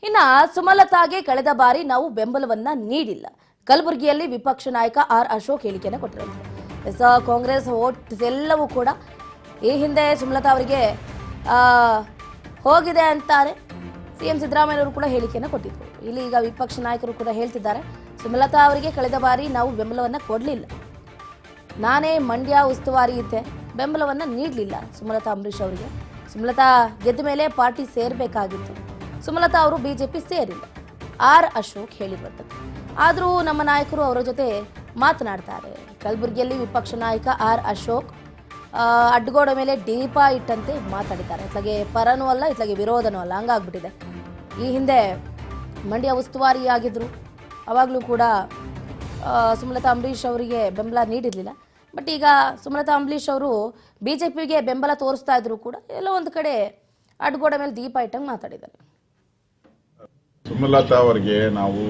ಇನ್ನು ಸುಮಲತಾಗೆ ಕಳೆದ ಬಾರಿ ನಾವು ಬೆಂಬಲವನ್ನ ನೀಡಿಲ್ಲ. ಕಲಬುರಗಿಯಲ್ಲಿ ವಿಪಕ್ಷ ನಾಯಕ ಆರ್ ಅಶೋಕ್ ಹೇಳಿಕೆಯನ್ನು ಕೊಟ್ಟಿದ್ದಾರೆ. ಕಾಂಗ್ರೆಸ್ ವೋಟ್ ಎಲ್ಲವೂ ಕೂಡ ಈ ಹಿಂದೆ ಸುಮಲತಾ ಅವರಿಗೆ ಹೋಗಿದೆ ಅಂತಾರೆ. ಸಿಎಂ ಸಿದ್ದರಾಮಯ್ಯವರು ಕೂಡ ಹೇಳಿಕೆಯನ್ನು ಕೊಟ್ಟಿದ್ರು. ಇಲ್ಲಿ ಈಗ ವಿಪಕ್ಷ ನಾಯಕರು ಕೂಡ ಹೇಳ್ತಿದ್ದಾರೆ, ಸುಮಲತಾ ಅವರಿಗೆ ಕಳೆದ ಬಾರಿ ನಾವು ಬೆಂಬಲವನ್ನ ಕೊಡಲಿಲ್ಲ. ನಾನೇ ಮಂಡ್ಯ ಉಸ್ತುವಾರಿ ಇದ್ದೆ, ಬೆಂಬಲವನ್ನ ನೀಡಲಿಲ್ಲ ಸುಮಲತಾ ಅಂಬರೀಶ್ ಅವರಿಗೆ. ಸುಮಲತಾ ಗೆದ್ದ ಮೇಲೆ ಪಾರ್ಟಿ ಸೇರಬೇಕಾಗಿತ್ತು. ಸುಮಲತಾ ಅವರು ಬಿಜೆಪಿ ಸೇರಿಲ್ಲ. ಆರ್ ಅಶೋಕ್ ಹೇಳಿರುವಂಥದ್ದು. ಆದರೂ ನಮ್ಮ ನಾಯಕರು ಅವರ ಜೊತೆ ಮಾತನಾಡ್ತಾರೆ. ಕಲಬುರಗಿಯಲ್ಲಿ ವಿಪಕ್ಷ ನಾಯಕ ಆರ್ ಅಶೋಕ್ ಅಡ್ಡಗೋಡ ಮೇಲೆ ದೀಪ ಇಟ್ಟಂತೆ ಮಾತಾಡಿದ್ದಾರೆ. ಇತ್ಲಾಗೆ ಪರನೂ ಅಲ್ಲ, ಇತ್ಲಾಗೆ ವಿರೋಧನೂ ಅಲ್ಲ, ಹಂಗಾಗ್ಬಿಟ್ಟಿದೆ. ಈ ಹಿಂದೆ ಮಂಡ್ಯ ಉಸ್ತುವಾರಿಯಾಗಿದ್ದರು, ಅವಾಗಲೂ ಕೂಡ ಸುಮಲತಾ ಅಂಬರೀಶ್ ಅವರಿಗೆ ಬೆಂಬಲ ನೀಡಿರಲಿಲ್ಲ. ಬಟ್ ಈಗ ಸುಮಲತಾ ಅಂಬರೀಶ್ ಅವರು ಬಿಜೆಪಿಗೆ ಬೆಂಬಲ ತೋರಿಸ್ತಾ ಇದ್ರು ಕೂಡ ಎಲ್ಲೋ ಒಂದು ಕಡೆ ಅಡ್ಡಗೋಡ ಮೇಲೆ ದೀಪ ಇಟ್ಟಂಗೆ ಮಾತಾಡಿದ್ದಾರೆ. ಸುಮಲತಾ ಅವರಿಗೆ ನಾವು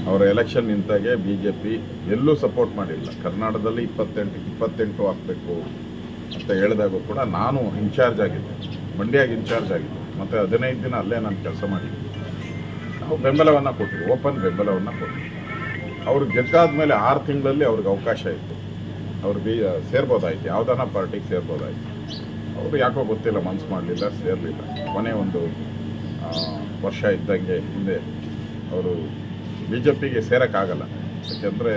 ಅವರ ಎಲೆಕ್ಷನ್ ನಿಂತಾಗೆ ಬಿಜೆಪಿ ಎಲ್ಲೂ ಸಪೋರ್ಟ್ ಮಾಡಿಲ್ಲ. ಕರ್ನಾಟಕದಲ್ಲಿ 28 ಹಾಕಬೇಕು ಅಂತ ಹೇಳಿದಾಗೂ ಕೂಡ ನಾನು ಇನ್ಚಾರ್ಜ್ ಆಗಿದ್ದೆ, ಮಂಡ್ಯಾಗ ಇನ್ಚಾರ್ಜ್ ಆಗಿದ್ದೆ. ಮತ್ತು 15 ದಿನ ಅಲ್ಲೇ ನಾನು ಕೆಲಸ ಮಾಡಿದ್ದೆ. ನಾವು ಬೆಂಬಲವನ್ನು ಕೊಟ್ಟಿದ್ವಿ, ಓಪನ್ ಬೆಂಬಲವನ್ನು ಕೊಟ್ಟಿದ್ವಿ. ಅವರು ಗೆದ್ದಾದ ಮೇಲೆ 6 ತಿಂಗಳಲ್ಲಿ ಅವ್ರಿಗೆ ಅವಕಾಶ ಇತ್ತು, ಅವ್ರು ಸೇರ್ಬೋದಾಯ್ತು, ಯಾವುದಾನ ಪಾರ್ಟಿಗೆ ಸೇರ್ಬೋದಾಯ್ತು. ಅವರು ಯಾಕೋ ಗೊತ್ತಿಲ್ಲ, ಮನಸ್ಸು ಮಾಡಲಿಲ್ಲ, ಸೇರಲಿಲ್ಲ. ಕೊನೆ ಒಂದು ವರ್ಷ ಇದ್ದಂಗೆ ಹಿಂದೆ ಅವರು ಬಿಜೆಪಿಗೆ ಸೇರೋಕ್ಕಾಗಲ್ಲ, ಯಾಕೆಂದರೆ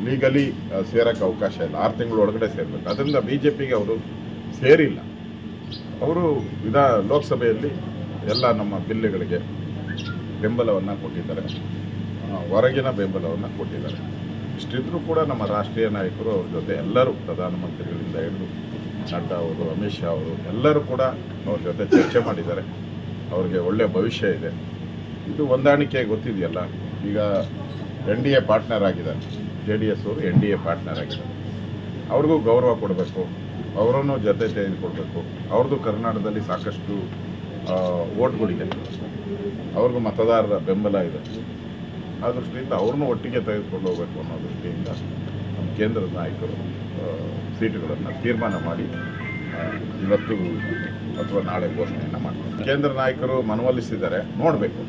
ಲೀಗಲಿ ಸೇರೋಕ್ಕೆ ಅವಕಾಶ ಇಲ್ಲ, 6 ತಿಂಗಳ ಒಳಗಡೆ ಸೇರಬೇಕು. ಅದರಿಂದ ಬಿಜೆಪಿಗೆ ಅವರು ಸೇರಿಲ್ಲ. ಅವರು ಲೋಕಸಭೆಯಲ್ಲಿ ಎಲ್ಲ ನಮ್ಮ ಬಿಲ್லுಗಳಿಗೆ ಬೆಂಬಲವನ್ನು ಕೊಟ್ಟಿದ್ದಾರೆ, ಹೊರಗಿನ ಬೆಂಬಲವನ್ನು ಕೊಟ್ಟಿದ್ದಾರೆ. ಇಷ್ಟಿದ್ರೂ ಕೂಡ ನಮ್ಮ ರಾಷ್ಟ್ರೀಯ ನಾಯಕರು ಅವ್ರ ಜೊತೆ ಎಲ್ಲರೂ, ಪ್ರಧಾನಮಂತ್ರಿಗಳಿಂದ ಹಿಡಿದು ನಡ್ಡಾ ಅವರು, ಅಮಿತ್ ಶಾ ಅವರು ಎಲ್ಲರೂ ಕೂಡ ಅವ್ರ ಜೊತೆ ಚರ್ಚೆ ಮಾಡಿದ್ದಾರೆ. ಅವ್ರಿಗೆ ಒಳ್ಳೆಯ ಭವಿಷ್ಯ ಇದೆ. ಇದು ಹೊಂದಾಣಿಕೆ ಗೊತ್ತಿದೆಯಲ್ಲ. ಈಗ NDA ಪಾರ್ಟ್ನರ್ ಆಗಿದ್ದಾರೆ, JDS ಅವರು NDA ಪಾರ್ಟ್ನರ್ ಆಗಿದ್ದಾರೆ. ಅವ್ರಿಗೂ ಗೌರವ ಕೊಡಬೇಕು, ಅವರನ್ನು ಜೊತೆ ತೆಗೆದುಕೊಳ್ಬೇಕು. ಅವ್ರದ್ದು ಕರ್ನಾಟಕದಲ್ಲಿ ಸಾಕಷ್ಟು ಓಟ್ಗಳಿದೆ, ಅವ್ರಿಗೂ ಮತದಾರರ ಬೆಂಬಲ ಇದೆ. ಆ ದೃಷ್ಟಿಯಿಂದ ಅವ್ರನ್ನೂ ಒಟ್ಟಿಗೆ ತೆಗೆದುಕೊಂಡು ಹೋಗಬೇಕು ಅನ್ನೋ ದೃಷ್ಟಿಯಿಂದ ನಮ್ಮ ಕೇಂದ್ರದ ನಾಯಕರು ಸೀಟುಗಳನ್ನು ತೀರ್ಮಾನ ಮಾಡಿ ಇವತ್ತು ಅಥವಾ ನಾಳೆ ಘೋಷಣೆಯನ್ನು ಮಾಡ್ತಾರೆ. ಕೇಂದ್ರ ನಾಯಕರು ಮನವೊಲಿಸಿದ್ದಾರೆ, ನೋಡಬೇಕು.